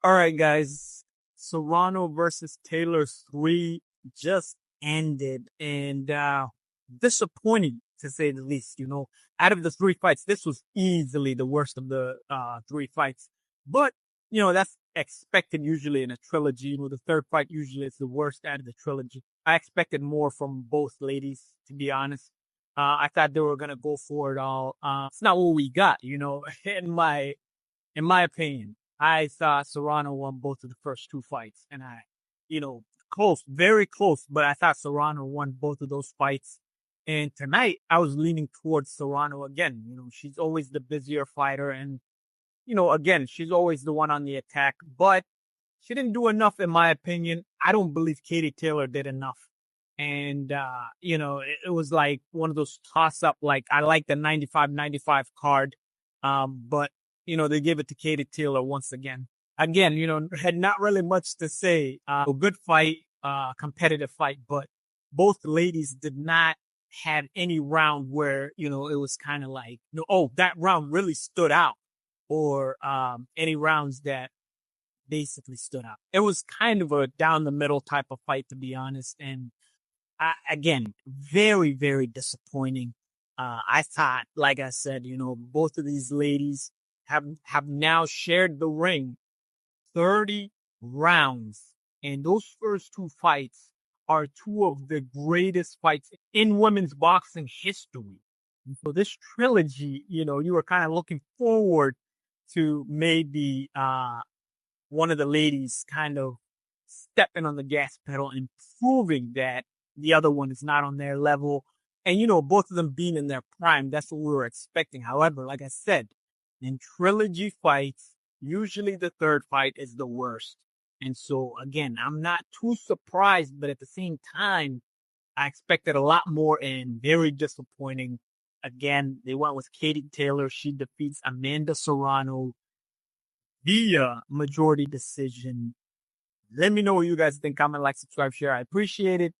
All right, guys. Serrano versus Taylor 3 just ended and disappointing to say the least. Out of the three fights, this was easily the worst of the three fights. But, that's expected usually in a trilogy. The third fight usually is the worst out of the trilogy. I expected more from both ladies, to be honest. I thought they were gonna go for it all. It's not what we got, in my opinion. I thought Serrano won both of the first two fights, and you know, close, very close, but I thought Serrano won both of those fights. And tonight, I was leaning towards Serrano again. She's always the busier fighter, and again, she's always the one on the attack, but she didn't do enough, in my opinion. I don't believe Katie Taylor did enough. And, it was like one of those toss up, like I like the 95-95 card. But, they gave it to Katie Taylor once again. Again, had not really much to say. A good fight, competitive fight, but both ladies did not have any round where, it was kind of like, oh, that round really stood out, or, any rounds that basically stood out. It was kind of a down the middle type of fight, to be honest. And again, very, very disappointing. I thought, like I said, both of these ladies have now shared the ring 30 rounds. And those first two fights are two of the greatest fights in women's boxing history. And so this trilogy, you were kind of looking forward to maybe, one of the ladies kind of stepping on the gas pedal and proving that the other one is not on their level. And, both of them being in their prime, that's what we were expecting. However, like I said, in trilogy fights, usually the third fight is the worst. And so, again, I'm not too surprised, but at the same time, I expected a lot more and very disappointing. Again, they went with Katie Taylor. She defeats Amanda Serrano via majority decision. Let me know what you guys think. Comment, like, subscribe, share. I appreciate it.